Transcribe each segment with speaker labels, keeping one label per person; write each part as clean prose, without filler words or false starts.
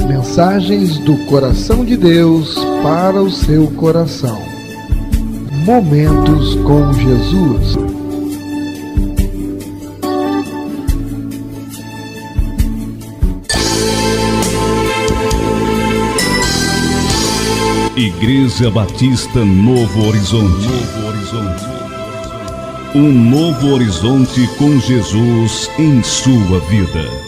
Speaker 1: Mensagens do coração de Deus para o seu coração. Momentos com Jesus.
Speaker 2: Igreja Batista Novo Horizonte. Um novo horizonte com Jesus em sua vida.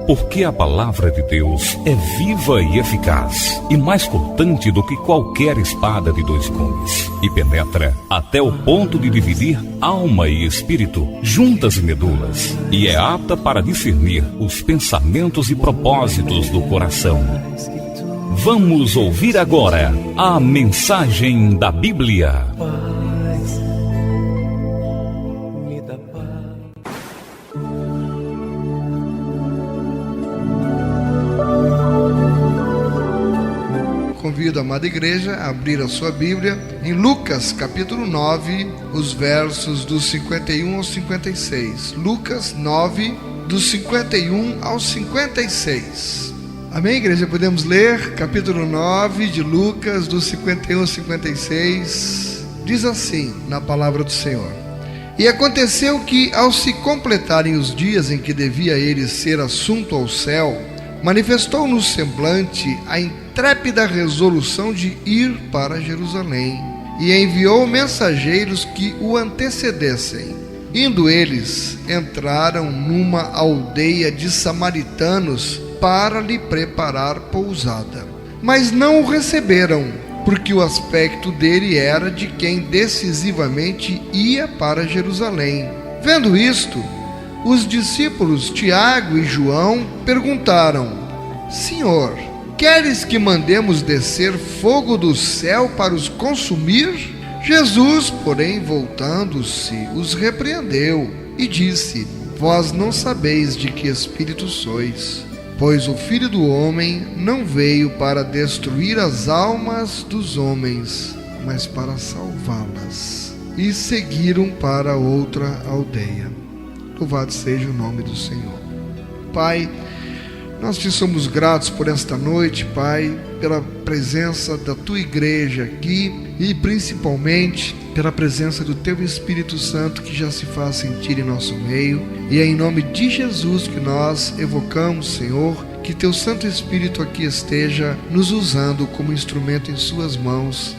Speaker 3: Porque a palavra de Deus é viva e eficaz, e mais cortante do que qualquer espada de dois gumes, e penetra até o ponto de dividir alma e espírito, juntas e medulas, e é apta para discernir os pensamentos e propósitos do coração. Vamos ouvir agora a mensagem da Bíblia.
Speaker 1: Convido a amada igreja a abrir a sua Bíblia em Lucas capítulo 9, os versos dos 51 ao 56. Lucas 9, dos 51 ao 56. Amém, igreja? Podemos ler capítulo 9 de Lucas, dos 51 ao 56. Diz assim na palavra do Senhor: E aconteceu que, ao se completarem os dias em que devia ele ser assunto ao céu, manifestou no semblante a intrépida resolução de ir para Jerusalém, e enviou mensageiros que o antecedessem. Indo eles, entraram numa aldeia de samaritanos para lhe preparar pousada. Mas não o receberam, porque o aspecto dele era de quem decisivamente ia para Jerusalém. Vendo isto, os discípulos Tiago e João perguntaram: Senhor, queres que mandemos descer fogo do céu para os consumir? Jesus, porém, voltando-se, os repreendeu e disse: Vós não sabeis de que espírito sois, pois o Filho do Homem não veio para destruir as almas dos homens, mas para salvá-las. E seguiram para outra aldeia. Louvado seja o nome do Senhor. Pai, nós te somos gratos por esta noite, Pai, pela presença da tua igreja aqui e principalmente pela presença do teu Espírito Santo que já se faz sentir em nosso meio. E é em nome de Jesus que nós evocamos, Senhor, que teu Santo Espírito aqui esteja nos usando como instrumento em suas mãos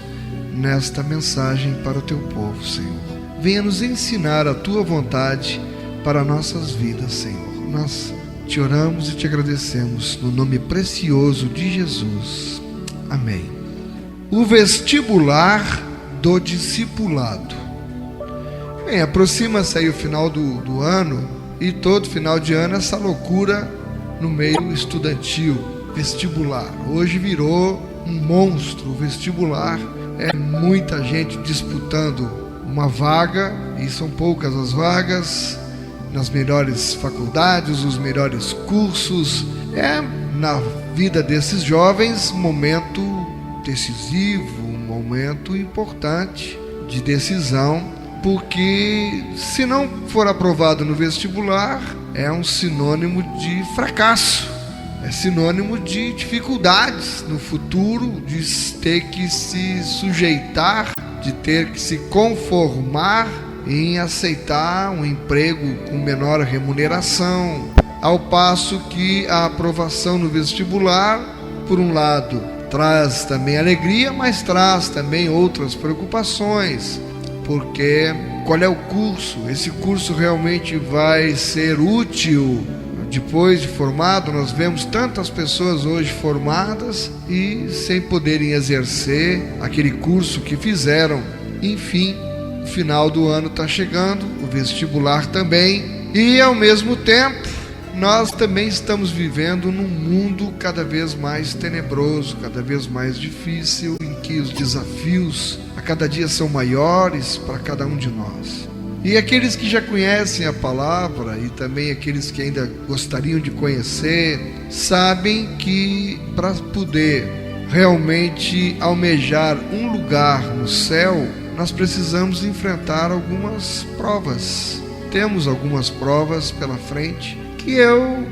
Speaker 1: nesta mensagem para o teu povo, Senhor. Venha nos ensinar a tua vontade para nossas vidas, Senhor. Nós te oramos e te agradecemos no nome precioso de Jesus. Amém. O vestibular do discipulado. Bem, aproxima-se aí o final do ano, e todo final de ano essa loucura no meio estudantil, vestibular. Hoje virou um monstro o vestibular, é muita gente disputando uma vaga, e são poucas as vagas nas melhores faculdades, os melhores cursos. É, na vida desses jovens, um momento decisivo, um momento importante de decisão, porque se não for aprovado no vestibular, é um sinônimo de fracasso, é sinônimo de dificuldades no futuro, de ter que se sujeitar, de ter que se conformar em aceitar um emprego com menor remuneração, ao passo que a aprovação no vestibular, por um lado, traz também alegria, mas traz também outras preocupações, porque qual é o curso? Esse curso realmente vai ser útil depois de formado? Nós vemos tantas pessoas hoje formadas e sem poderem exercer aquele curso que fizeram. Enfim, o final do ano está chegando, o vestibular também, e ao mesmo tempo nós também estamos vivendo num mundo cada vez mais tenebroso, cada vez mais difícil, em que os desafios a cada dia são maiores para cada um de nós. E aqueles que já conhecem a palavra e também aqueles que ainda gostariam de conhecer, sabem que para poder realmente almejar um lugar no céu, nós precisamos enfrentar algumas provas. temos algumas provas pela frente que eu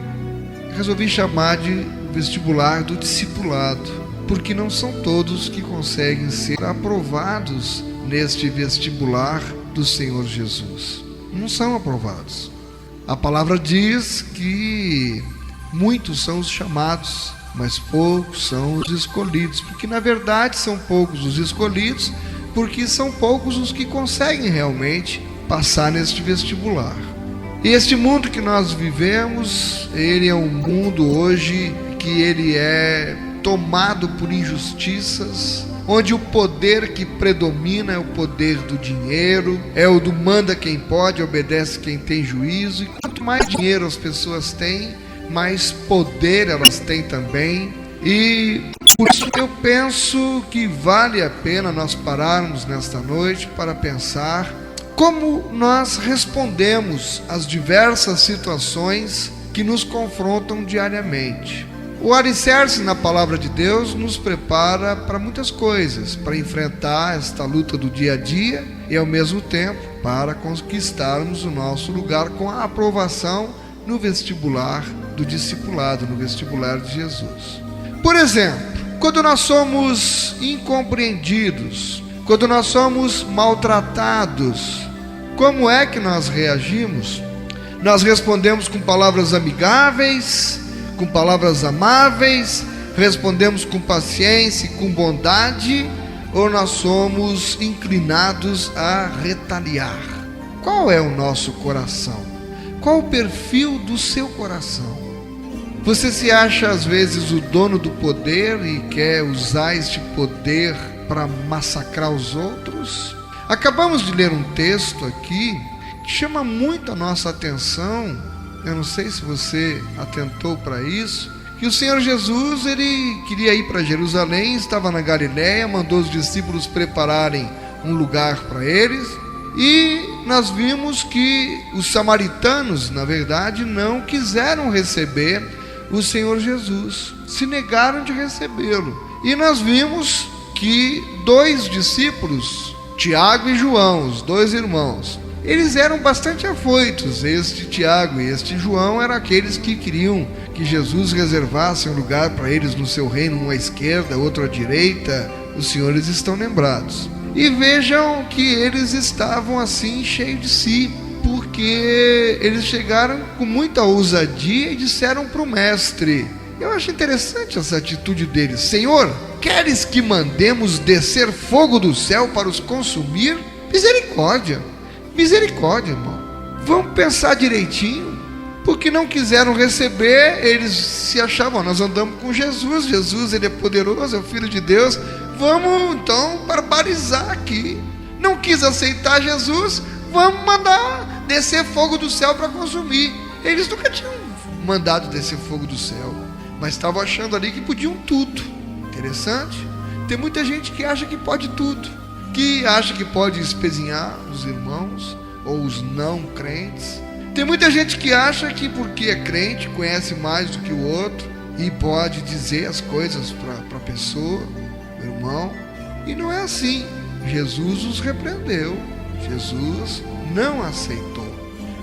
Speaker 1: resolvi chamar de vestibular do discipulado, porque não são todos que conseguem ser aprovados neste vestibular do Senhor Jesus. Não são aprovados. A palavra diz que muitos são os chamados, mas poucos são os escolhidos, porque na verdade são poucos os escolhidos, porque são poucos os que conseguem realmente passar neste vestibular. E este mundo que nós vivemos, ele é um mundo hoje que ele é tomado por injustiças, onde o poder que predomina é o poder do dinheiro, é o do manda quem pode, obedece quem tem juízo. E quanto mais dinheiro as pessoas têm, mais poder elas têm também. E por isso eu penso que vale a pena nós pararmos nesta noite para pensar como nós respondemos às diversas situações que nos confrontam diariamente. O alicerce na palavra de Deus nos prepara para muitas coisas, para enfrentar esta luta do dia a dia e ao mesmo tempo para conquistarmos o nosso lugar com a aprovação no vestibular do discipulado, no vestibular de Jesus. Por exemplo, quando nós somos incompreendidos, quando nós somos maltratados, como é que nós reagimos? Nós respondemos com palavras amigáveis, com palavras amáveis, respondemos com paciência e com bondade, ou nós somos inclinados a retaliar? Qual é o nosso coração? Qual o perfil do seu coração? Você se acha às vezes o dono do poder e quer usar este poder para massacrar os outros? Acabamos de ler um texto aqui que chama muito a nossa atenção. Eu não sei se você atentou para isso, que o Senhor Jesus, ele queria ir para Jerusalém, estava na Galiléia, mandou os discípulos prepararem um lugar para eles, e nós vimos que os samaritanos, na verdade, não quiseram receber o Senhor Jesus, se negaram de recebê-lo. E nós vimos que dois discípulos, Tiago e João, os dois irmãos, eles eram bastante afoitos. Este Tiago e este João eram aqueles que queriam que Jesus reservasse um lugar para eles no seu reino, um à esquerda, outro à direita. Os senhores estão lembrados. E vejam que eles estavam assim cheios de si, porque eles chegaram com muita ousadia e disseram para o mestre. Eu acho interessante essa atitude deles. Senhor, queres que mandemos descer fogo do céu para os consumir? Misericórdia, misericórdia, irmão. Vamos pensar direitinho. Porque não quiseram receber, eles se achavam, nós andamos com Jesus, Jesus ele é poderoso, é o Filho de Deus, vamos então barbarizar aqui. Não quis aceitar Jesus, vamos mandar descer fogo do céu para consumir. Eles nunca tinham mandado descer fogo do céu, mas estavam achando ali que podiam tudo. Interessante. Tem muita gente que acha que pode tudo, que acha que pode espezinhar os irmãos ou os não crentes. Tem muita gente que acha que porque é crente, conhece mais do que o outro e pode dizer as coisas para a pessoa, o irmão, e não é assim. Jesus os repreendeu, Jesus não aceitou.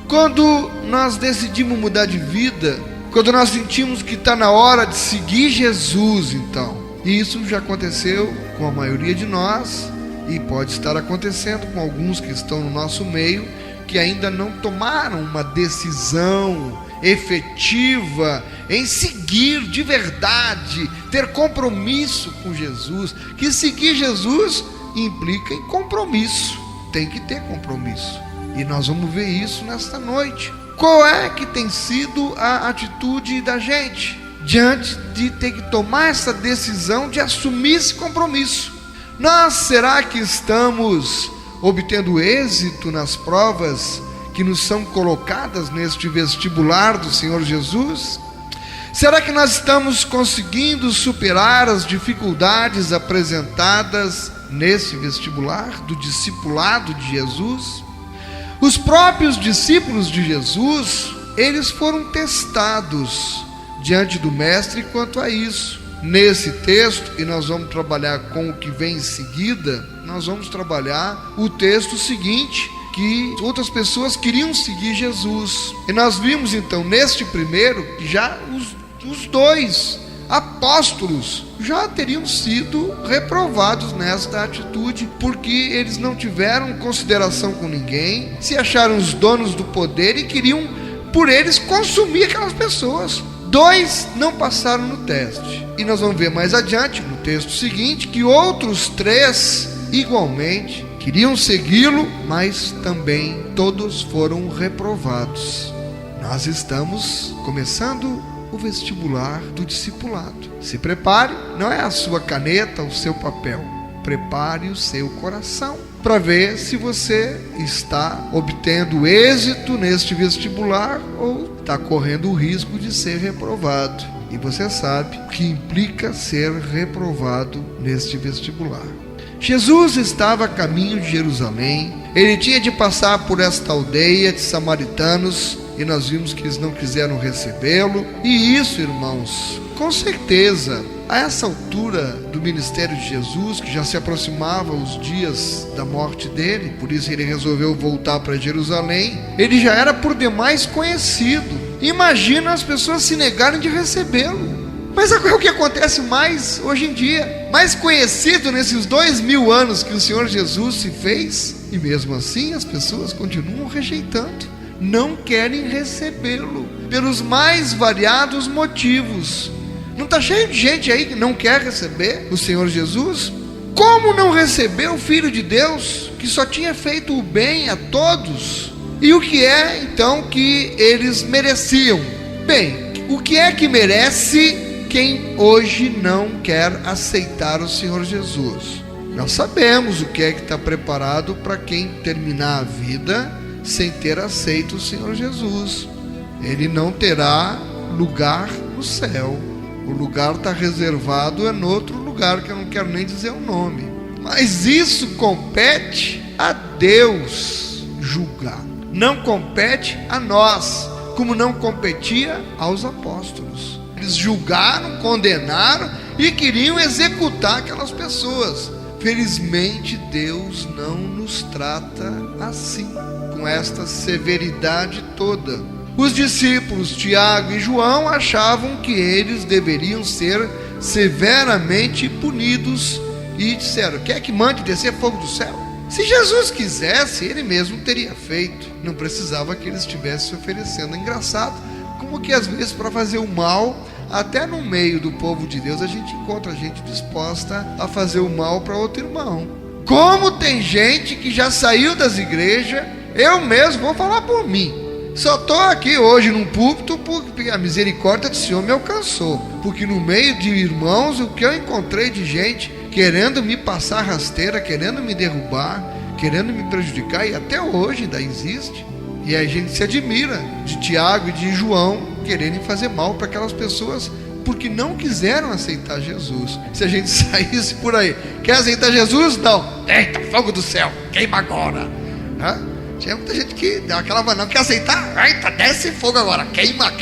Speaker 1: Quando nós decidimos mudar de vida, quando nós sentimos que está na hora de seguir Jesus, então, e isso já aconteceu com a maioria de nós e pode estar acontecendo com alguns que estão no nosso meio, que ainda não tomaram uma decisão efetiva em seguir de verdade, ter compromisso com Jesus, que seguir Jesus implica em compromisso, tem que ter compromisso, e nós vamos ver isso nesta noite. Qual é que tem sido a atitude da gente diante de ter que tomar essa decisão de assumir esse compromisso? Nós, será que estamos obtendo êxito nas provas que nos são colocadas neste vestibular do Senhor Jesus? Será que nós estamos conseguindo superar as dificuldades apresentadas nesse vestibular do discipulado de Jesus? Os próprios discípulos de Jesus, eles foram testados diante do Mestre quanto a isso. Nesse texto, e nós vamos trabalhar com o que vem em seguida, nós vamos trabalhar o texto seguinte, que outras pessoas queriam seguir Jesus. E nós vimos então neste primeiro que já os dois apóstolos já teriam sido reprovados nesta atitude, porque eles não tiveram consideração com ninguém, se acharam os donos do poder e queriam por eles consumir aquelas pessoas. Dois não passaram no teste, e nós vamos ver mais adiante no texto seguinte que outros três igualmente queriam segui-lo, mas também todos foram reprovados. Nós estamos começando o vestibular do discipulado. Se prepare, não é a sua caneta, o seu papel. Prepare o seu coração para ver se você está obtendo êxito neste vestibular ou está correndo o risco de ser reprovado. E você sabe o que implica ser reprovado neste vestibular. Jesus estava a caminho de Jerusalém. Ele tinha de passar por esta aldeia de samaritanos, e nós vimos que eles não quiseram recebê-lo. E isso, irmãos, com certeza, a essa altura do ministério de Jesus, que já se aproximava os dias da morte dele, por isso ele resolveu voltar para Jerusalém, ele já era por demais conhecido. Imagina as pessoas se negarem de recebê-lo. Mas é o que acontece mais hoje em dia, mais conhecido nesses 2000 anos que o Senhor Jesus se fez, e mesmo assim as pessoas continuam rejeitando, não querem recebê-lo, pelos mais variados motivos. Não está cheio de gente aí que não quer receber o Senhor Jesus? Como não receber o Filho de Deus, que só tinha feito o bem a todos? E o que é então que eles mereciam? Bem, o que é que merece quem hoje não quer aceitar o Senhor Jesus? Nós sabemos o que é que está preparado para quem terminar a vida sem ter aceito o Senhor Jesus. Ele não terá lugar no céu. O lugar está reservado em outro lugar que eu não quero nem dizer o nome. Mas isso compete a Deus julgar. Não compete a nós, como não competia aos apóstolos. Eles julgaram, condenaram e queriam executar aquelas pessoas. Felizmente, Deus não nos trata assim, com esta severidade toda. Os discípulos Tiago e João achavam que eles deveriam ser severamente punidos e disseram: quer que mande descer fogo do céu? Se Jesus quisesse, ele mesmo teria feito, não precisava que eles estivessem se oferecendo. É engraçado como que às vezes para fazer o mal, até no meio do povo de Deus, a gente encontra gente disposta a fazer o mal para outro irmão. Como tem gente que já saiu das igrejas, eu mesmo vou falar por mim, só estou aqui hoje num púlpito porque a misericórdia do Senhor me alcançou, porque no meio de irmãos, o que eu encontrei de gente querendo me passar rasteira, querendo me derrubar, querendo me prejudicar, e até hoje ainda existe. E a gente se admira de Tiago e de João quererem fazer mal para aquelas pessoas, porque não quiseram aceitar Jesus. Se a gente saísse por aí, quer aceitar Jesus? Não. Eita, fogo do céu, queima agora. Tinha muita gente que dá aquela não quer aceitar? Eita, desce fogo agora, queima.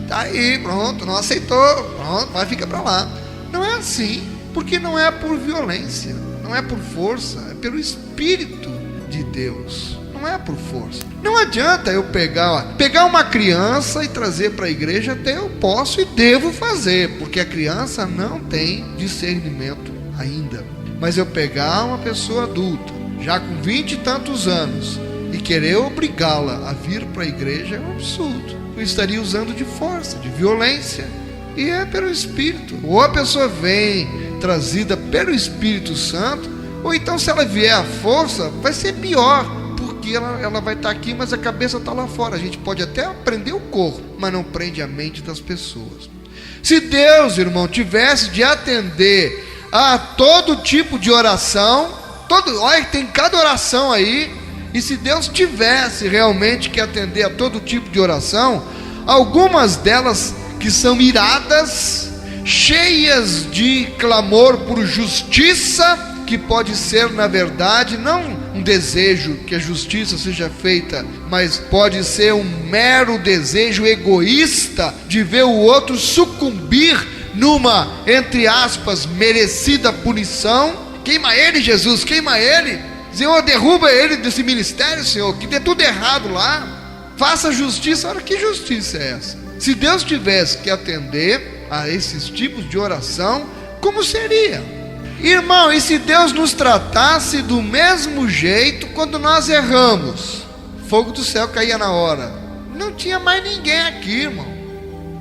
Speaker 1: Tá aí, pronto, não aceitou, pronto, vai, fica para lá. Não é assim, porque não é por violência, não é por força, é pelo Espírito de Deus. Não é por força. Não adianta eu pegar uma criança e trazer para a igreja. Até eu posso e devo fazer, porque a criança não tem discernimento ainda. Mas eu pegar uma pessoa adulta, já com 20 e tantos anos, e querer obrigá-la a vir para a igreja, é um absurdo. Eu estaria usando de força, de violência. E é pelo Espírito. Ou a pessoa vem trazida pelo Espírito Santo, ou então, se ela vier à força, vai ser pior, porque ela vai estar aqui, mas a cabeça está lá fora. A gente pode até prender o corpo, mas não prende a mente das pessoas. Se Deus, irmão, tivesse de atender a todo tipo de oração, olha, tem cada oração aí, e se Deus tivesse realmente que atender a todo tipo de oração, algumas delas que são iradas, cheias de clamor por justiça, que pode ser, na verdade, não um desejo que a justiça seja feita, mas pode ser um mero desejo egoísta de ver o outro sucumbir numa, entre aspas, merecida punição. Queima ele, Jesus, queima ele. Senhor, derruba ele desse ministério, Senhor, que dê tudo errado lá. Faça justiça. Ora, que justiça é essa? Se Deus tivesse que atender a esses tipos de oração, como seria? Irmão, e se Deus nos tratasse do mesmo jeito quando nós erramos? Fogo do céu caía na hora. Não tinha mais ninguém aqui, irmão.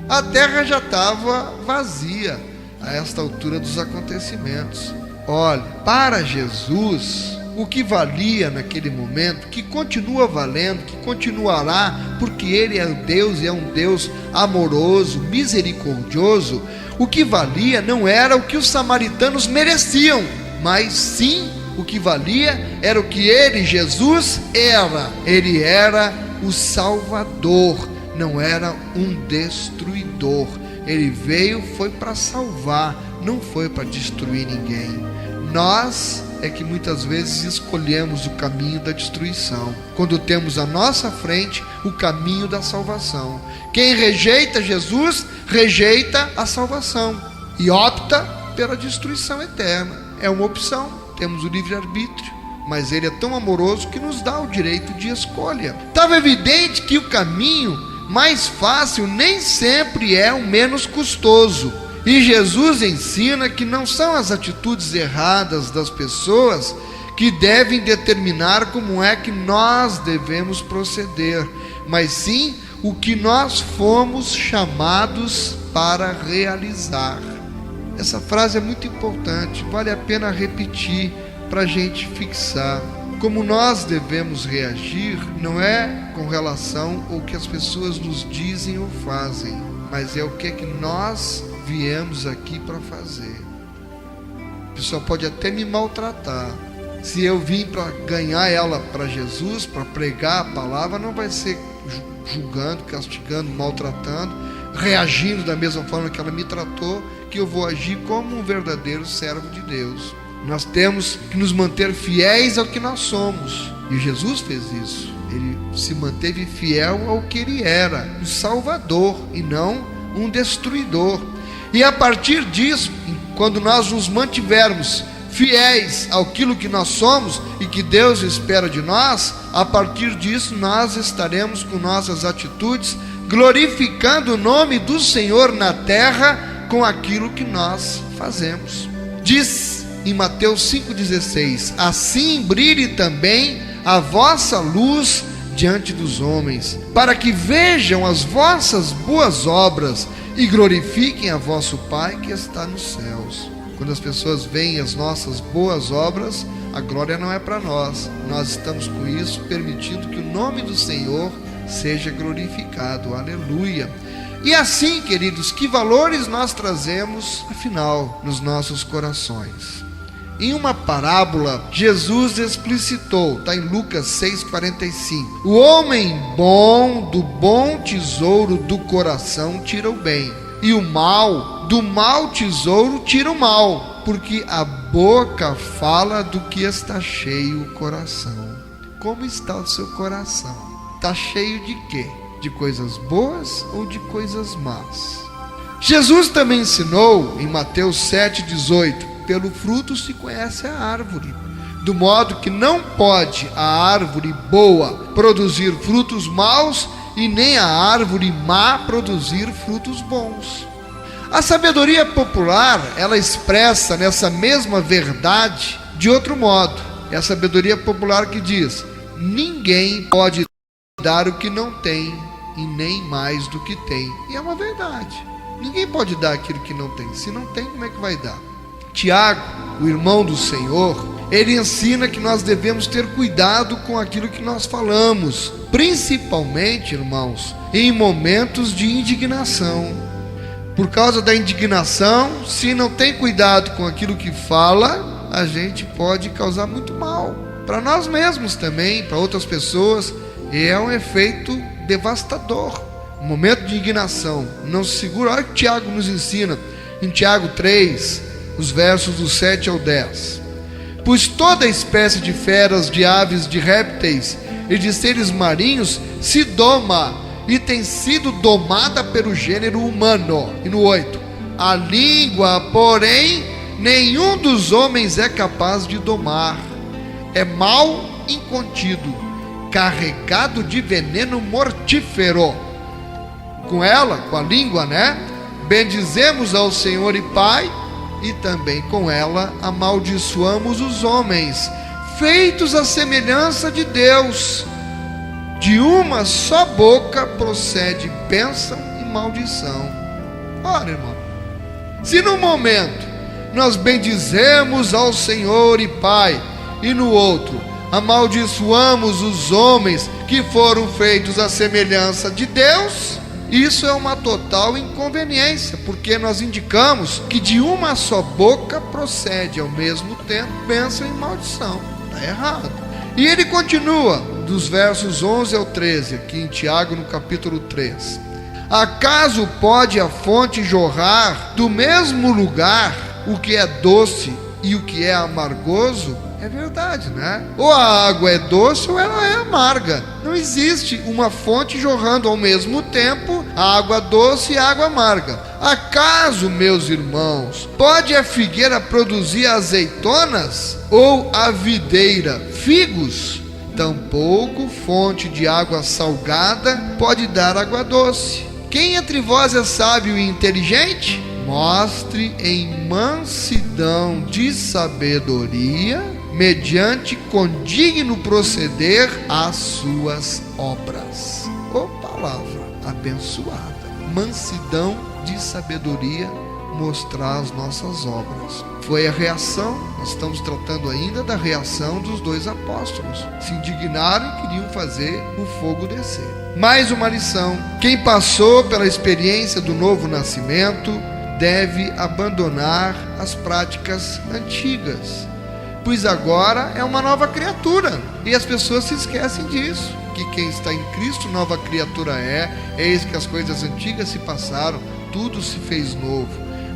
Speaker 1: A terra já estava vazia a esta altura dos acontecimentos. Olha, para Jesus, o que valia naquele momento, que continua valendo, que continuará, porque Ele é Deus e é um Deus amoroso, misericordioso, o que valia não era o que os samaritanos mereciam, mas sim o que valia era o que Ele, Jesus, era. Ele era o Salvador, não era um destruidor. Ele veio, foi para salvar, não foi para destruir ninguém. Nós é que muitas vezes escolhemos o caminho da destruição, quando temos à nossa frente o caminho da salvação. Quem rejeita Jesus, rejeita a salvação e opta pela destruição eterna. É uma opção, temos o livre-arbítrio, mas Ele é tão amoroso que nos dá o direito de escolha. Estava evidente que o caminho mais fácil nem sempre é o menos custoso. E Jesus ensina que não são as atitudes erradas das pessoas que devem determinar como é que nós devemos proceder, mas sim o que nós fomos chamados para realizar. Essa frase é muito importante, vale a pena repetir para a gente fixar. Como nós devemos reagir não é com relação ao que as pessoas nos dizem ou fazem, mas é o que é que nós viemos aqui para fazer. A pessoa pode até me maltratar. Se eu vim para ganhar ela para Jesus, para pregar a palavra, não vai ser julgando, castigando, maltratando, reagindo da mesma forma que ela me tratou, que eu vou agir como um verdadeiro servo de Deus. Nós temos que nos manter fiéis ao que nós somos. E Jesus fez isso. Ele se manteve fiel ao que Ele era, um Salvador e não um destruidor. E a partir disso, quando nós nos mantivermos fiéis àquilo que nós somos e que Deus espera de nós, a partir disso nós estaremos com nossas atitudes glorificando o nome do Senhor na terra com aquilo que nós fazemos. Diz em Mateus 5,16: assim brilhe também a vossa luz diante dos homens, para que vejam as vossas boas obras e glorifiquem a vosso Pai que está nos céus. Quando as pessoas veem as nossas boas obras, a glória não é para nós. Nós estamos com isso permitindo que o nome do Senhor seja glorificado. Aleluia! E assim, queridos, que valores nós trazemos, afinal, nos nossos corações? Em uma parábola, Jesus explicitou, está em Lucas 6,45: o homem bom do bom tesouro do coração tira o bem, e o mal do mau tesouro tira o mal, porque a boca fala do que está cheio o coração. Como está o seu coração? Está cheio de quê? De coisas boas ou de coisas más? Jesus também ensinou em Mateus 7,18: pelo fruto se conhece a árvore, do modo que não pode a árvore boa produzir frutos maus e nem a árvore má produzir frutos bons. A sabedoria popular, ela expressa nessa mesma verdade de outro modo. É a sabedoria popular que diz: ninguém pode dar o que não tem e nem mais do que tem. E é uma verdade. Ninguém pode dar aquilo que não tem. Se não tem, como é que vai dar? Tiago, o irmão do Senhor, ele ensina que nós devemos ter cuidado com aquilo que nós falamos, principalmente, irmãos, em momentos de indignação. Por causa da indignação, se não tem cuidado com aquilo que fala, a gente pode causar muito mal para nós mesmos também, para outras pessoas, e é um efeito devastador. Um momento de indignação, não se segura. Olha o que Tiago nos ensina em Tiago 3, os versos do 7 ao 10. Pois toda espécie de feras, de aves, de répteis e de seres marinhos se doma e tem sido domada pelo gênero humano. E no 8: a língua, porém, nenhum dos homens é capaz de domar. é mal incontido, carregado de veneno mortífero. Com ela, com a língua, bendizemos ao Senhor e Pai, e também com ela amaldiçoamos os homens, feitos à semelhança de Deus. De uma só boca procede bênção e maldição. Ora, irmão, se no momento nós bendizemos ao Senhor e Pai, e no outro amaldiçoamos os homens que foram feitos à semelhança de Deus, isso é uma total inconveniência, porque nós indicamos que de uma só boca procede ao mesmo tempo bênção e maldição. Está errado. E ele continua, dos versos 11 ao 13, aqui em Tiago, no capítulo 3. Acaso pode a fonte jorrar do mesmo lugar o que é doce e o que é amargoso? É verdade, Ou a água é doce ou ela é amarga. Não existe uma fonte jorrando ao mesmo tempo água doce e água amarga. Acaso, meus irmãos, pode a figueira produzir azeitonas ou a videira figos? Tampouco fonte de água salgada pode dar água doce. Quem entre vós é sábio e inteligente? Mostre em mansidão de sabedoria, mediante condigno proceder às suas obras. Ô palavra abençoada. Mansidão de sabedoria, mostrar as nossas obras. Foi a reação, nós estamos tratando ainda da reação dos dois apóstolos. Se indignaram e queriam fazer o fogo descer. Mais uma lição: quem passou pela experiência do novo nascimento deve abandonar as práticas antigas, pois agora é uma nova criatura, e as pessoas se esquecem disso, que quem está em Cristo nova criatura eis que as coisas antigas se passaram, tudo se fez novo.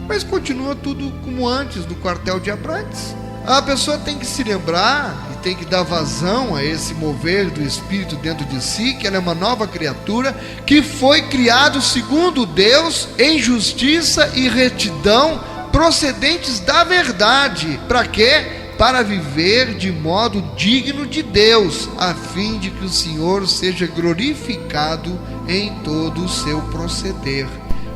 Speaker 1: Mas continua tudo como antes, do quartel de Abrantes. A pessoa tem que se lembrar e tem que dar vazão a esse mover do Espírito dentro de si, que ela é uma nova criatura, que foi criado segundo Deus, em justiça e retidão, procedentes da verdade. Para quê? Para viver de modo digno de Deus, a fim de que o Senhor seja glorificado em todo o seu proceder.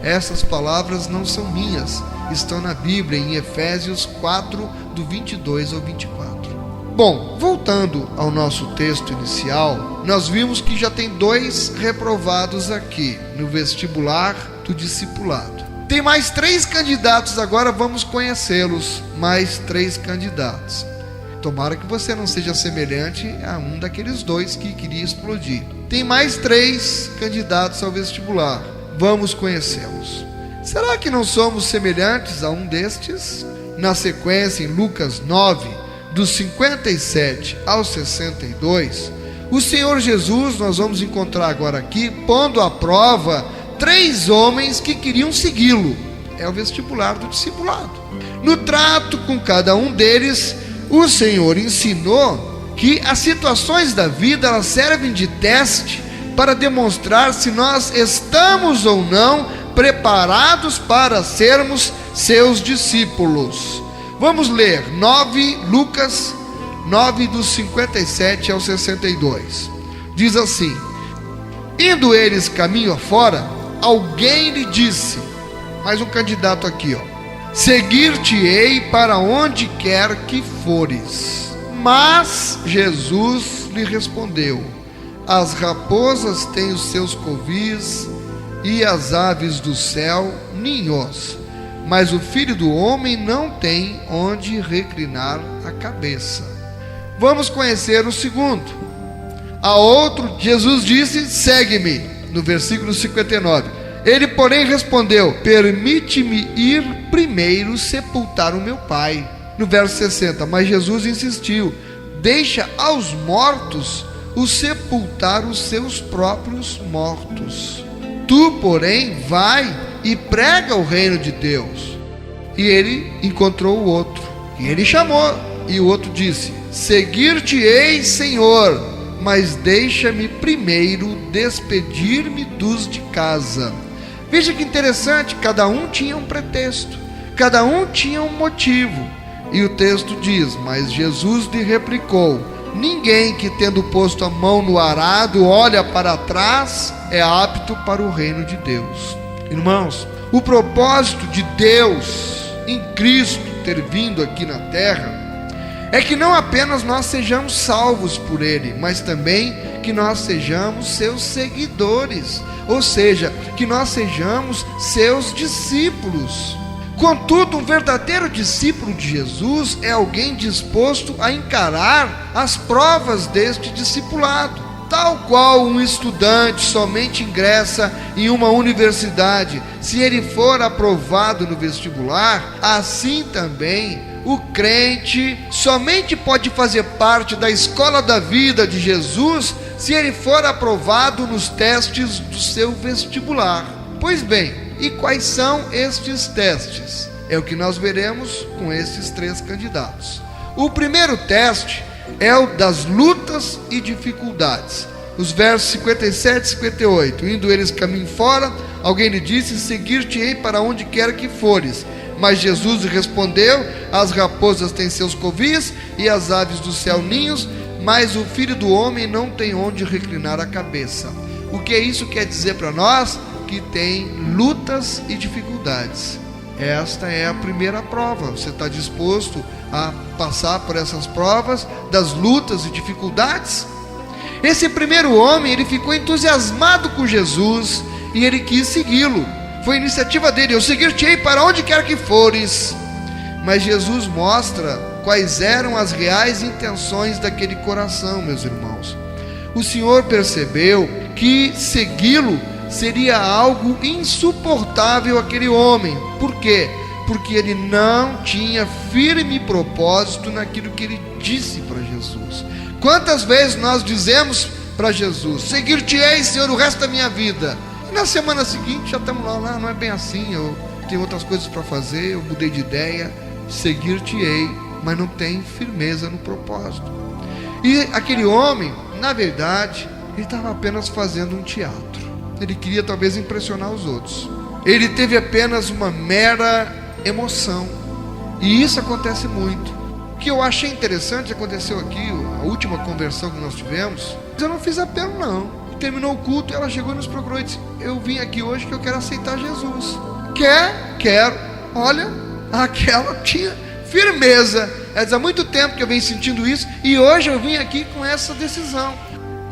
Speaker 1: Essas palavras não são minhas, estão na Bíblia, em Efésios 4, do 22 ao 24. Bom, voltando ao nosso texto inicial, nós vimos que já tem 2 reprovados aqui, no vestibular do discipulado. Tem mais 3 candidatos, agora vamos conhecê-los, mais 3 candidatos. Tomara que você não seja semelhante a um daqueles 2 que queria explodir. Tem mais 3 candidatos ao vestibular. Vamos conhecê-los. Será que não somos semelhantes a um destes? Na sequência, em Lucas 9, dos 57 ao 62, o Senhor Jesus, nós vamos encontrar agora aqui, pondo à prova 3 homens que queriam segui-lo. É o vestibular do discipulado. No trato com cada um deles, o Senhor ensinou que as situações da vida, elas servem de teste para demonstrar se nós estamos ou não preparados para sermos seus discípulos. Vamos ler Lucas 9, dos 57 ao 62. Diz assim: indo eles caminho afora, alguém lhe disse, mais um candidato aqui, seguir-te-ei para onde quer que fores. Mas Jesus lhe respondeu: as raposas têm os seus covis e as aves do céu ninhos, mas o Filho do Homem não tem onde reclinar a cabeça. Vamos conhecer o segundo. A outro, Jesus disse: segue-me, no versículo 59. Ele, porém, respondeu: permite-me ir primeiro sepultar o meu pai. No verso 60, mas Jesus insistiu: deixa aos mortos o sepultar os seus próprios mortos. Tu, porém, vai e prega o reino de Deus. E ele encontrou o outro, e ele chamou, e o outro disse: seguir-te-ei, Senhor, mas deixa-me primeiro despedir-me dos de casa. Veja que interessante, cada um tinha um pretexto, cada um tinha um motivo. E o texto diz: mas Jesus lhe replicou: ninguém que, tendo posto a mão no arado, olha para trás, é apto para o reino de Deus. Irmãos, o propósito de Deus em Cristo ter vindo aqui na terra é que não apenas nós sejamos salvos por Ele, mas também que nós sejamos seus seguidores, ou seja, que nós sejamos seus discípulos. Contudo, um verdadeiro discípulo de Jesus é alguém disposto a encarar as provas deste discipulado. Tal qual um estudante somente ingressa em uma universidade se ele for aprovado no vestibular, assim também o crente somente pode fazer parte da escola da vida de Jesus se ele for aprovado nos testes do seu vestibular. Pois bem, e quais são estes testes? É o que nós veremos com esses 3 candidatos. O primeiro teste é o das lutas e dificuldades. Os versos 57 e 58. Indo eles caminho fora, alguém lhe disse: seguir-te-ei para onde quer que fores. Mas Jesus lhe respondeu: as raposas têm seus covis e as aves do céu ninhos, mas o Filho do Homem não tem onde reclinar a cabeça. O que isso quer dizer para nós? Que tem lutas e dificuldades. Esta é a primeira prova. Você está disposto a passar por essas provas das lutas e dificuldades? Esse primeiro homem, ele ficou entusiasmado com Jesus e ele quis segui-lo. Foi iniciativa dele: eu seguir-te-ei para onde quer que fores. Mas Jesus mostra quais eram as reais intenções daquele coração, meus irmãos. O Senhor percebeu que segui-lo seria algo insuportável àquele homem. Por quê? Porque ele não tinha firme propósito naquilo que ele disse para Jesus. Quantas vezes nós dizemos para Jesus: seguir-te-ei, Senhor, o resto da minha vida. E na semana seguinte já estamos lá, não é bem assim, eu tenho outras coisas para fazer, eu mudei de ideia. Seguir-te-ei, mas não tem firmeza no propósito. E aquele homem, na verdade, ele estava apenas fazendo um teatro. Ele queria talvez impressionar os outros. Ele teve apenas uma mera emoção. E isso acontece muito. O que eu achei interessante aconteceu aqui, a última conversão que nós tivemos. Eu não fiz apelo não. Terminou o culto, ela chegou e nos procurou e disse: eu vim aqui hoje que eu quero aceitar Jesus. Quero. Olha, aquela tinha firmeza. Ela diz: há muito tempo que eu venho sentindo isso e hoje eu vim aqui com essa decisão.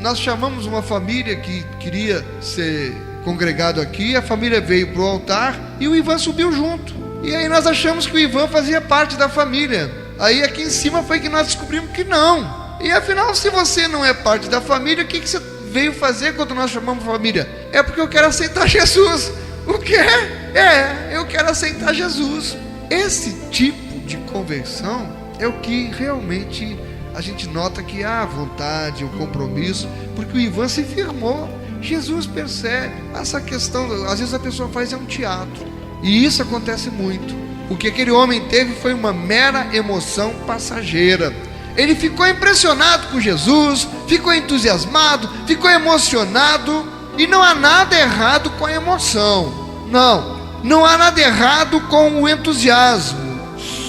Speaker 1: Nós chamamos uma família que queria ser congregado aqui. A família veio para o altar e o Ivan subiu junto. E aí nós achamos que o Ivan fazia parte da família. Aí aqui em cima foi que nós descobrimos que não. E afinal, se você não é parte da família, o que você veio fazer quando nós chamamos família? É porque eu quero aceitar Jesus. O que é? Eu quero aceitar Jesus. Esse tipo de conversão é o que realmente a gente nota que há a vontade, o compromisso, porque o Ivan se firmou. Jesus percebe essa questão. Às vezes a pessoa faz um teatro, e isso acontece muito. O que aquele homem teve foi uma mera emoção passageira. Ele ficou impressionado com Jesus, ficou entusiasmado, ficou emocionado, e não há nada errado com a emoção. Não há nada errado com o entusiasmo.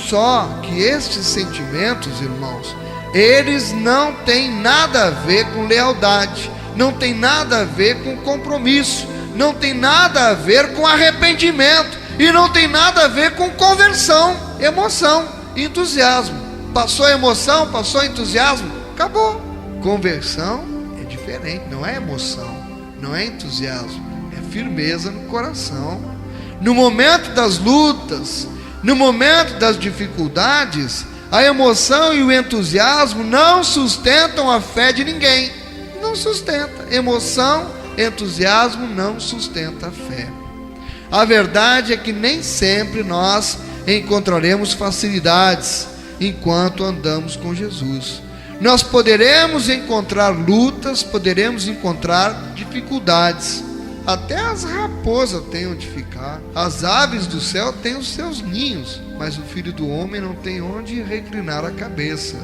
Speaker 1: Só que estes sentimentos, irmãos, eles não têm nada a ver com lealdade, não tem nada a ver com compromisso, não tem nada a ver com arrependimento, e não tem nada a ver com conversão. Emoção, entusiasmo. Passou a emoção, passou o entusiasmo, acabou. Conversão é diferente, não é emoção, não é entusiasmo, é firmeza no coração. No momento das lutas, no momento das dificuldades, a emoção e o entusiasmo não sustentam a fé de ninguém. Não sustenta. Emoção, entusiasmo não sustenta a fé. A verdade é que nem sempre nós encontraremos facilidades enquanto andamos com Jesus. Nós poderemos encontrar lutas, poderemos encontrar dificuldades. Até as raposas têm onde ficar, as aves do céu têm os seus ninhos, mas o Filho do Homem não tem onde reclinar a cabeça.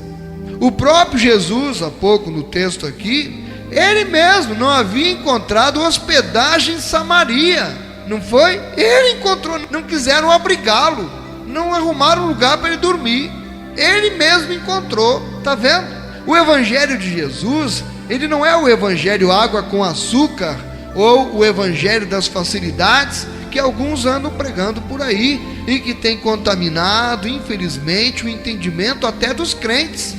Speaker 1: O próprio Jesus, há pouco no texto aqui, ele mesmo não havia encontrado hospedagem em Samaria, não foi? Ele encontrou, não quiseram abrigá-lo, não arrumaram lugar para ele dormir. Ele mesmo encontrou, tá vendo? O evangelho de Jesus, ele não é o evangelho água com açúcar ou o evangelho das facilidades que alguns andam pregando por aí e que tem contaminado, infelizmente, o entendimento até dos crentes.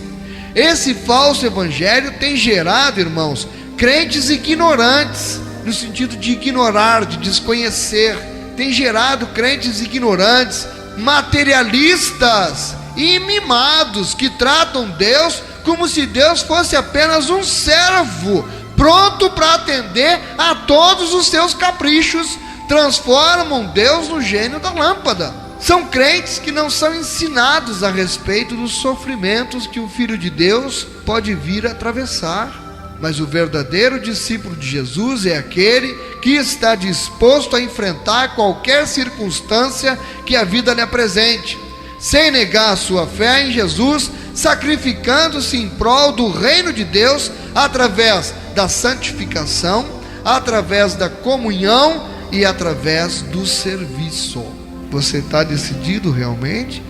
Speaker 1: Esse falso evangelho tem gerado, irmãos, crentes ignorantes, no sentido de ignorar, de desconhecer. Tem gerado crentes ignorantes, materialistas e mimados, que tratam Deus como se Deus fosse apenas um servo, pronto para atender a todos os seus caprichos. Transformam Deus no gênio da lâmpada. São crentes que não são ensinados a respeito dos sofrimentos que o Filho de Deus pode vir a atravessar. Mas o verdadeiro discípulo de Jesus é aquele que está disposto a enfrentar qualquer circunstância que a vida lhe apresente, sem negar a sua fé em Jesus, sacrificando-se em prol do reino de Deus, através da santificação, através da comunhão e através do serviço. Você está decidido realmente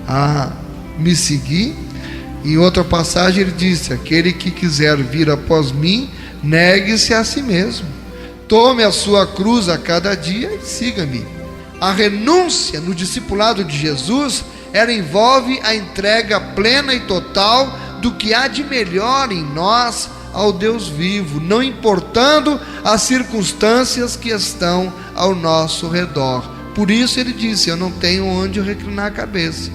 Speaker 1: a me seguir? Em outra passagem ele disse: aquele que quiser vir após mim, negue-se a si mesmo, tome a sua cruz a cada dia e siga-me. A renúncia no discipulado de Jesus, ela envolve a entrega plena e total do que há de melhor em nós ao Deus vivo, não importando as circunstâncias que estão ao nosso redor. Por isso ele disse: eu não tenho onde reclinar a cabeça.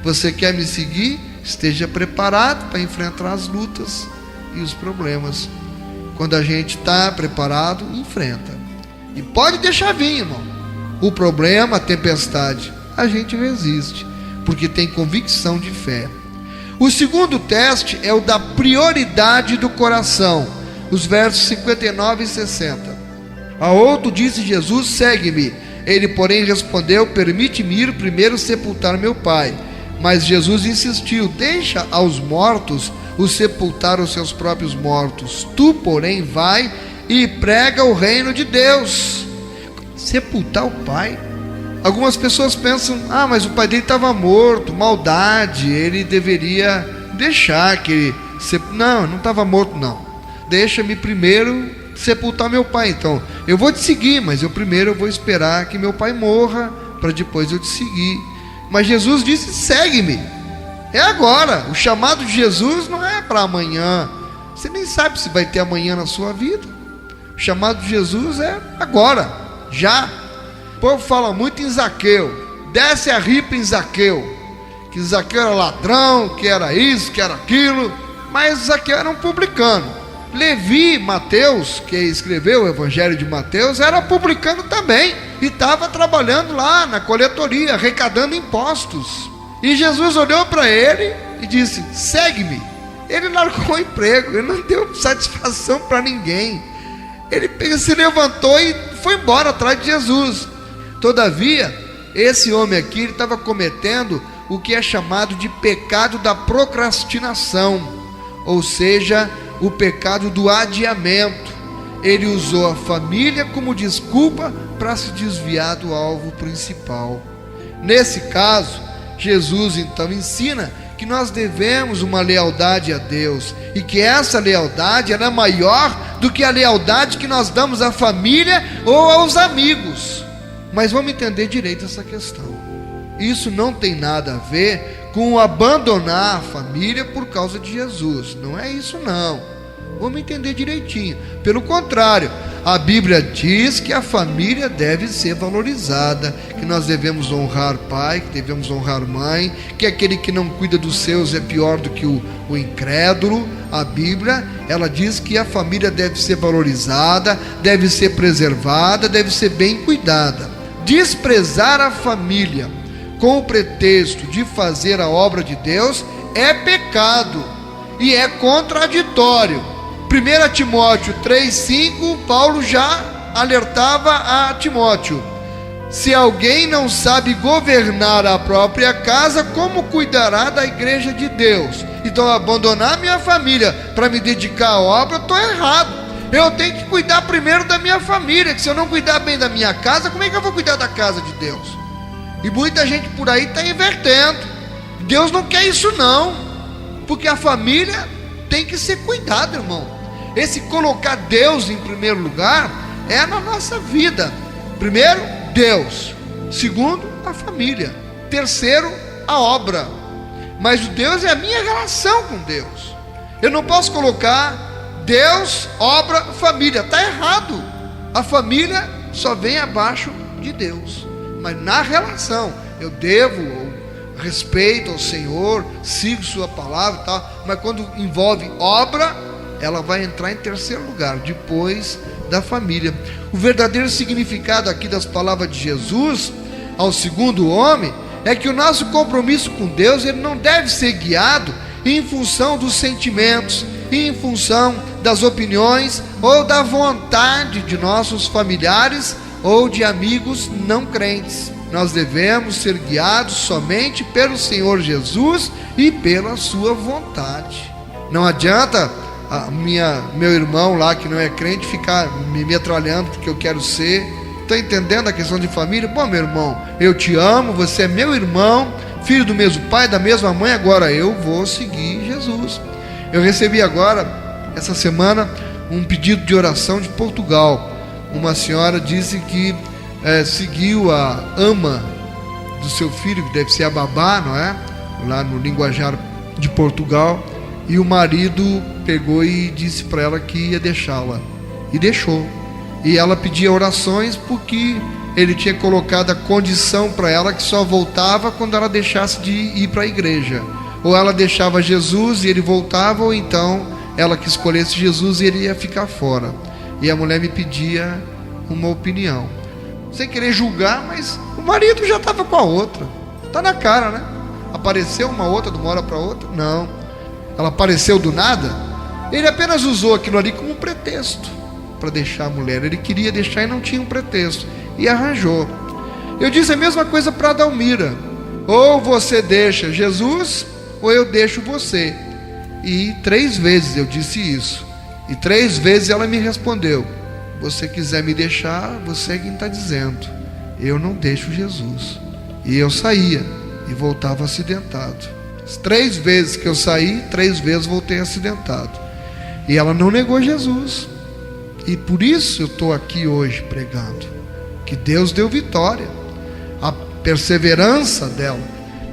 Speaker 1: Você quer me seguir? Esteja preparado para enfrentar as lutas e os problemas. Quando a gente está preparado, enfrenta. E pode deixar vir, irmão, o problema, a tempestade, a gente resiste, porque tem convicção de fé. O segundo teste é o da prioridade do coração, os versos 59 e 60. A outro disse Jesus: segue-me. Ele, porém, respondeu: permite-me ir primeiro sepultar meu pai. Mas Jesus insistiu: deixa aos mortos os sepultar os seus próprios mortos. Tu, porém, vai e prega o reino de Deus. Sepultar o pai? Algumas pessoas pensam: ah, mas o pai dele estava morto, maldade, ele deveria deixar que ele... Não, não estava morto não. Deixa-me primeiro sepultar meu pai. Então, eu vou te seguir, mas eu vou esperar que meu pai morra, para depois eu te seguir. Mas Jesus disse: segue-me. É agora. O chamado de Jesus não é para amanhã. Você nem sabe se vai ter amanhã na sua vida. O chamado de Jesus é agora, já. O povo fala muito em Zaqueu. Desce a ripa em Zaqueu, que Zaqueu era ladrão, que era isso, que era aquilo. Mas Zaqueu era um publicano. Levi, Mateus, que escreveu o Evangelho de Mateus, era publicano também, e estava trabalhando lá na coletoria, arrecadando impostos. E Jesus olhou para ele e disse: segue-me. Ele largou o emprego, ele não deu satisfação para ninguém. Ele se levantou e foi embora atrás de Jesus. Todavia, esse homem aqui estava cometendo o que é chamado de pecado da procrastinação, ou seja, o pecado do adiamento. Ele usou a família como desculpa para se desviar do alvo principal. Nesse caso, Jesus então ensina que nós devemos uma lealdade a Deus, e que essa lealdade ela é maior do que a lealdade que nós damos à família ou aos amigos. Mas vamos entender direito essa questão. Isso não tem nada a ver com abandonar a família por causa de Jesus. Não é isso não. Vamos entender direitinho. Pelo contrário, a Bíblia diz que a família deve ser valorizada, que nós devemos honrar pai, que devemos honrar mãe, que aquele que não cuida dos seus é pior do que o incrédulo. A Bíblia, ela diz que a família deve ser valorizada, deve ser preservada, deve ser bem cuidada. Desprezar a família com o pretexto de fazer a obra de Deus é pecado e é contraditório. 1 Timóteo 3,5, Paulo já alertava a Timóteo: se alguém não sabe governar a própria casa, como cuidará da igreja de Deus? Então, abandonar minha família para me dedicar à obra, estou errado. Eu tenho que cuidar primeiro da minha família, que se eu não cuidar bem da minha casa, como é que eu vou cuidar da casa de Deus? E muita gente por aí está invertendo. Deus não quer isso não, porque a família tem que ser cuidada, irmão. Esse colocar Deus em primeiro lugar é na nossa vida. Primeiro, Deus. Segundo, a família. Terceiro, a obra. Mas o Deus é a minha relação com Deus. Eu não posso colocar Deus, obra, família. Está errado. A família só vem abaixo de Deus. Mas na relação, eu devo respeito ao Senhor, sigo sua palavra e tal. Mas quando envolve obra, ela vai entrar em terceiro lugar, depois da família. O verdadeiro significado aqui das palavras de Jesus ao segundo homem é que o nosso compromisso com Deus, ele não deve ser guiado em função dos sentimentos, em função das opiniões ou da vontade de nossos familiares ou de amigos não crentes. Nós devemos ser guiados somente pelo Senhor Jesus e pela sua vontade. Não adianta meu irmão lá que não é crente ficar me metralhando porque eu quero ser. Está entendendo a questão de família? Bom, meu irmão, eu te amo, você é meu irmão, filho do mesmo pai, da mesma mãe, agora eu vou seguir Jesus. Eu recebi agora, essa semana, um pedido de oração de Portugal. Uma senhora disse que seguiu a ama do seu filho, que deve ser a babá, não é? Lá no linguajar de Portugal. E o marido pegou e disse para ela que ia deixá-la. E deixou. E ela pedia orações porque ele tinha colocado a condição para ela que só voltava quando ela deixasse de ir para a igreja. Ou ela deixava Jesus e ele voltava, ou então ela que escolhesse Jesus e ele ia ficar fora. E a mulher me pedia uma opinião. Sem querer julgar, mas o marido já estava com a outra. Está na cara, né? Apareceu uma outra de uma hora para outra? Não. Ela apareceu do nada. Ele apenas usou aquilo ali como um pretexto para deixar a mulher. Ele queria deixar e não tinha um pretexto, e arranjou. Eu disse a mesma coisa para Dalmira: ou você deixa Jesus, ou eu deixo você. E 3 vezes eu disse isso, e 3 vezes ela me respondeu: você quiser me deixar, você é quem está dizendo, eu não deixo Jesus. E eu saía e voltava acidentado. As 3 vezes que eu saí, 3 vezes voltei acidentado. E ela não negou Jesus. E por isso eu estou aqui hoje pregando, que Deus deu vitória, a perseverança dela.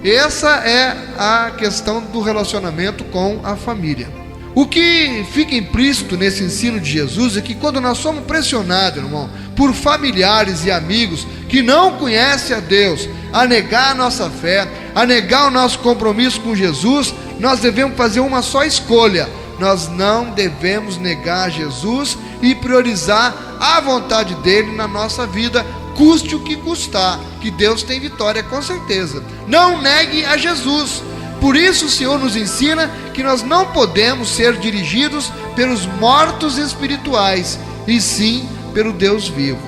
Speaker 1: Essa é a questão do relacionamento com a família. O que fica implícito nesse ensino de Jesus é que quando nós somos pressionados, irmão, por familiares e amigos que não conhecem a Deus, a negar a nossa fé, a negar o nosso compromisso com Jesus, nós devemos fazer uma só escolha: nós não devemos negar Jesus e priorizar a vontade dele na nossa vida, custe o que custar, que Deus tem vitória com certeza. Não negue a Jesus. Por isso o Senhor nos ensina que nós não podemos ser dirigidos pelos mortos espirituais, e sim pelo Deus vivo.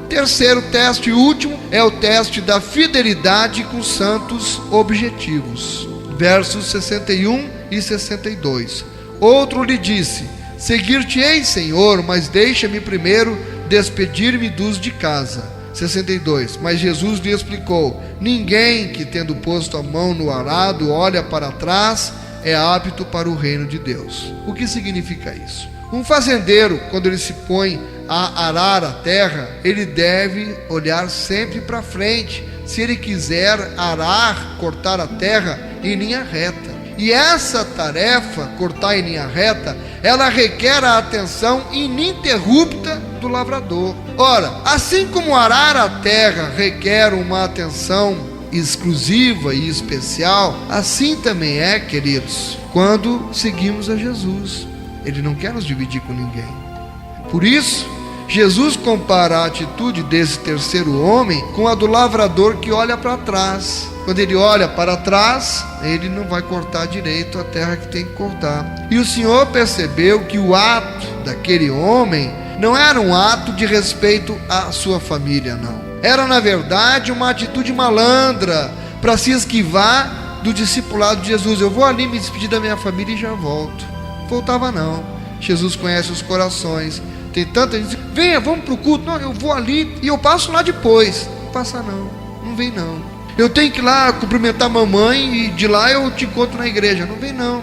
Speaker 1: Terceiro teste e último é o teste da fidelidade com santos objetivos. Versos 61 e 62. Outro lhe disse: seguir-te-ei, Senhor, mas deixa-me primeiro despedir-me dos de casa. 62. Mas Jesus lhe explicou: ninguém que, tendo posto a mão no arado, olha para trás, é apto para o reino de Deus. O que significa isso? Um fazendeiro, quando ele se põe a arar a terra, ele deve olhar sempre para frente, se ele quiser arar, cortar a terra em linha reta. E essa tarefa, cortar em linha reta, ela requer a atenção ininterrupta do lavrador. Ora, assim como arar a terra requer uma atenção exclusiva e especial, assim também é, queridos, quando seguimos a Jesus. Ele não quer nos dividir com ninguém. Por isso, Jesus compara a atitude desse terceiro homem com a do lavrador que olha para trás. Quando ele olha para trás, ele não vai cortar direito a terra que tem que cortar. E o Senhor percebeu que o ato daquele homem não era um ato de respeito à sua família, não. Era, na verdade, uma atitude malandra para se esquivar do discipulado de Jesus. Eu vou ali me despedir da minha família e já volto. Voltava não. Jesus conhece os corações. Tem tanta gente: venha, vamos para o culto. Não, eu vou ali e eu passo lá depois. Não passa não, não vem não. Eu tenho que ir lá cumprimentar a mamãe e de lá eu te encontro na igreja. Não vem não.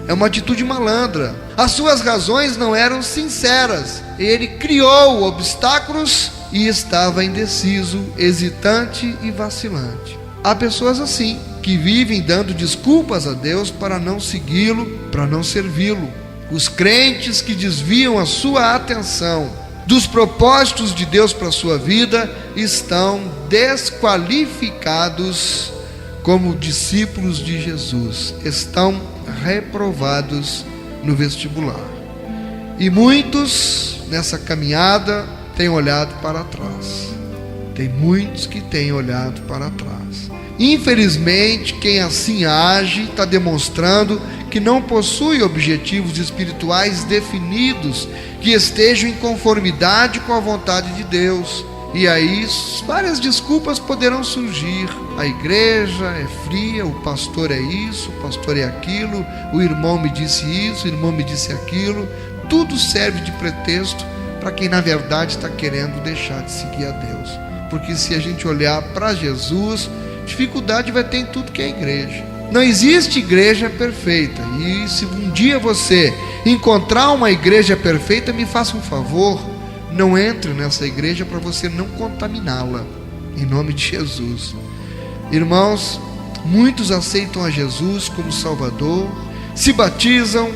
Speaker 1: É uma atitude malandra. As suas razões não eram sinceras. Ele criou obstáculos e estava indeciso, hesitante e vacilante. Há pessoas assim, que vivem dando desculpas a Deus para não segui-lo, para não servi-lo. Os crentes que desviam a sua atenção dos propósitos de Deus para a sua vida estão desqualificados como discípulos de Jesus, estão reprovados no vestibular. E muitos nessa caminhada têm olhado para trás. Tem muitos que têm olhado para trás. Infelizmente, quem assim age está demonstrando que não possui objetivos espirituais definidos que estejam em conformidade com a vontade de Deus. E aí várias desculpas poderão surgir. A igreja é fria, o pastor é isso, o pastor é aquilo, o irmão me disse isso, o irmão me disse aquilo. Tudo serve de pretexto para quem na verdade está querendo deixar de seguir a Deus. Porque se a gente olhar para Jesus, dificuldade vai ter em tudo que é igreja. Não existe igreja perfeita. E se um dia você encontrar uma igreja perfeita, me faça um favor, não entre nessa igreja para você não contaminá-la, em nome de Jesus. Irmãos, muitos aceitam a Jesus como Salvador, se batizam,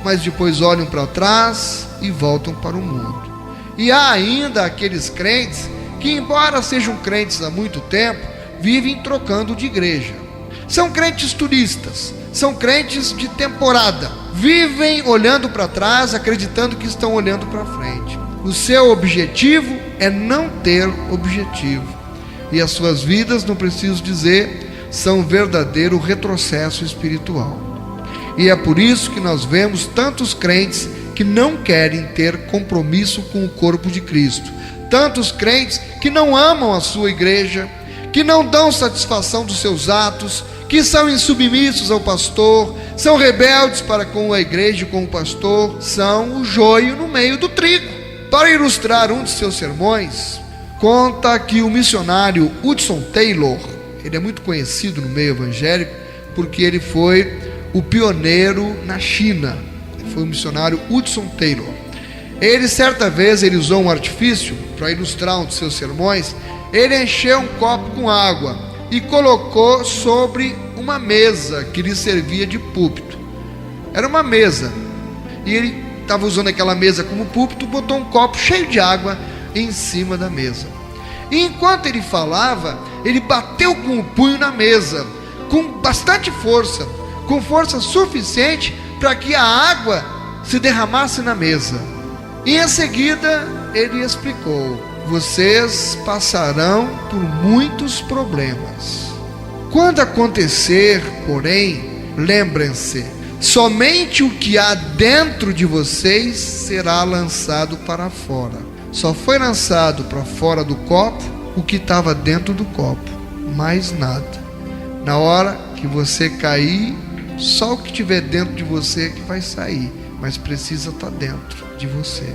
Speaker 1: mas depois olham para trás e voltam para o mundo. E há ainda aqueles crentes que, embora sejam crentes há muito tempo, vivem trocando de igreja. São crentes turistas, são crentes de temporada, vivem olhando para trás, acreditando que estão olhando para frente. O seu objetivo é não ter objetivo, e as suas vidas, não preciso dizer, são um verdadeiro retrocesso espiritual. E é por isso que nós vemos tantos crentes que não querem ter compromisso com o corpo de Cristo, tantos crentes que não amam a sua igreja, que não dão satisfação dos seus atos, que são insubmissos ao pastor, são rebeldes para com a igreja e com o pastor, são o joio no meio do trigo. Para ilustrar um de seus sermões, conta que o missionário Hudson Taylor, ele é muito conhecido no meio evangélico, porque ele foi o pioneiro na China. Ele foi o missionário Hudson Taylor. Ele, certa vez, ele usou um artifício para ilustrar um de seus sermões. Ele encheu um copo com água e colocou sobre uma mesa que lhe servia de púlpito. Era uma mesa, e ele estava usando aquela mesa como púlpito, botou um copo cheio de água em cima da mesa. E enquanto ele falava, ele bateu com o punho na mesa, com bastante força, com força suficiente para que a água se derramasse na mesa. E em seguida ele explicou: vocês passarão por muitos problemas. Quando acontecer, porém, lembrem-se, somente o que há dentro de vocês será lançado para fora. Só foi lançado para fora do copo o que estava dentro do copo, mais nada. Na hora que você cair, só o que tiver dentro de você que vai sair, mas precisa estar dentro de você.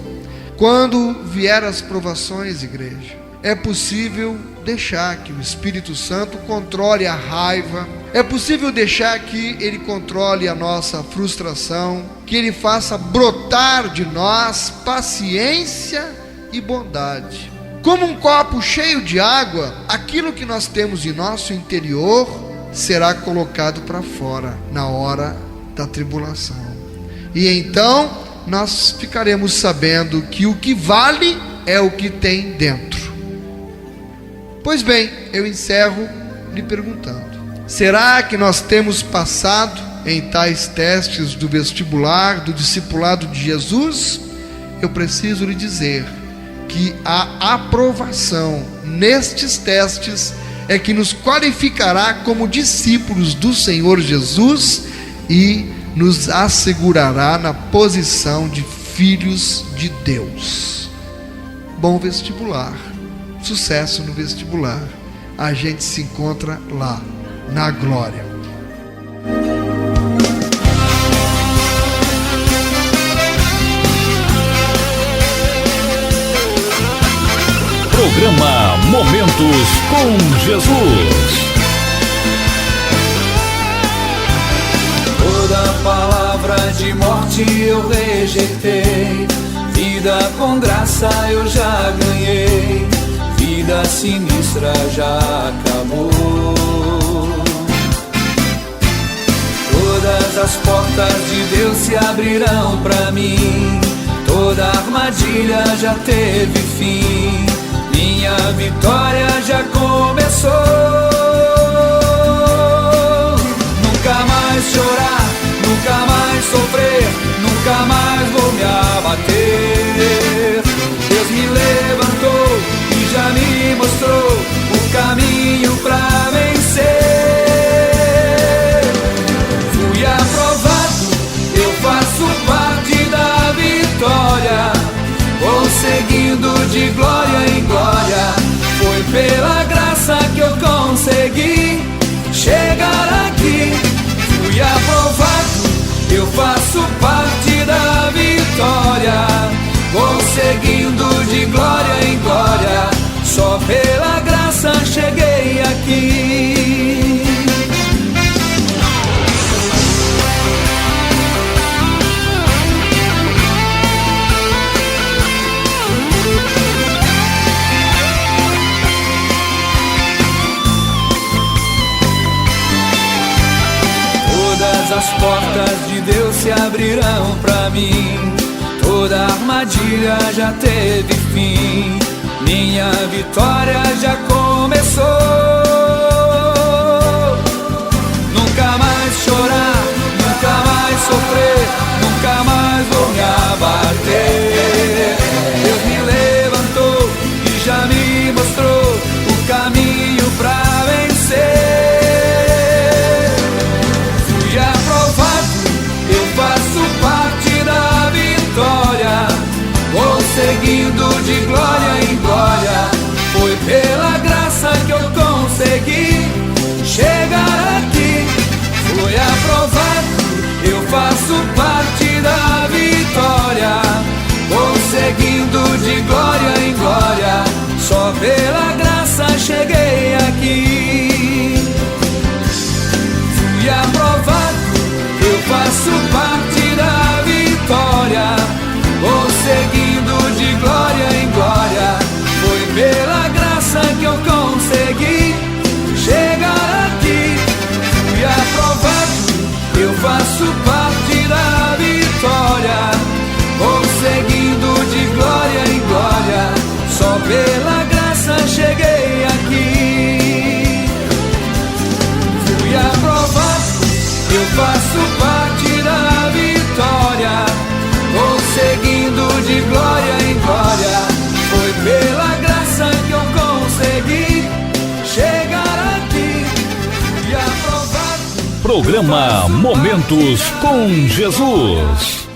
Speaker 1: Quando vier as provações, igreja, é possível deixar que o Espírito Santo controle a raiva, é possível deixar que Ele controle a nossa frustração, que Ele faça brotar de nós paciência e bondade. Como um copo cheio de água, aquilo que nós temos em nosso interior será colocado para fora na hora da tribulação. E então nós ficaremos sabendo que o que vale é o que tem dentro. Pois bem, eu encerro lhe perguntando: será que nós temos passado em tais testes do vestibular, do discipulado de Jesus? Eu preciso lhe dizer que a aprovação nestes testes é que nos qualificará como discípulos do Senhor Jesus e nos assegurará na posição de filhos de Deus. Bom vestibular, sucesso no vestibular. A gente se encontra lá, na glória.
Speaker 3: Programa Momentos com Jesus.
Speaker 4: morte eu rejeitei, vida com graça eu já ganhei, vida sinistra já acabou. Todas as portas de Deus se abrirão pra mim, toda armadilha já teve fim, minha vitória já começou. Nunca mais chorar, nunca mais sofrer, nunca mais vou me abater. Deus me levantou e já me mostrou o caminho pra vencer. Fui aprovado, eu faço parte da vitória, vou seguindo de glória em glória. Foi pela graça que eu consegui chegar aqui. Fui aprovado, eu faço parte da vitória, vou seguindo de glória em glória. Só pela graça cheguei aqui. As portas de Deus se abrirão pra mim, toda armadilha já teve fim, minha vitória já começou. Nunca mais chorar, nunca mais sofrer, nunca mais vou me abater. Deus me levantou e já me mostrou o caminho pra vencer. Seguindo de glória em glória, foi pela graça que eu consegui chegar aqui. Fui aprovado, eu faço parte da vitória, vou seguindo de glória em glória. Só pela graça cheguei aqui. Fui aprovado, eu faço parte da vitória, vou seguindo de glória em glória. Foi pela graça que eu consegui chegar aqui. Fui aprovado, eu faço parte da vitória, vou seguindo de glória em glória. Só pela graça cheguei aqui. Fui aprovado, eu faço parte da vitória, vou seguindo de glória em glória. Foi pela graça que eu consegui chegar aqui. Fui aprovado.
Speaker 3: Programa Momentos com Jesus.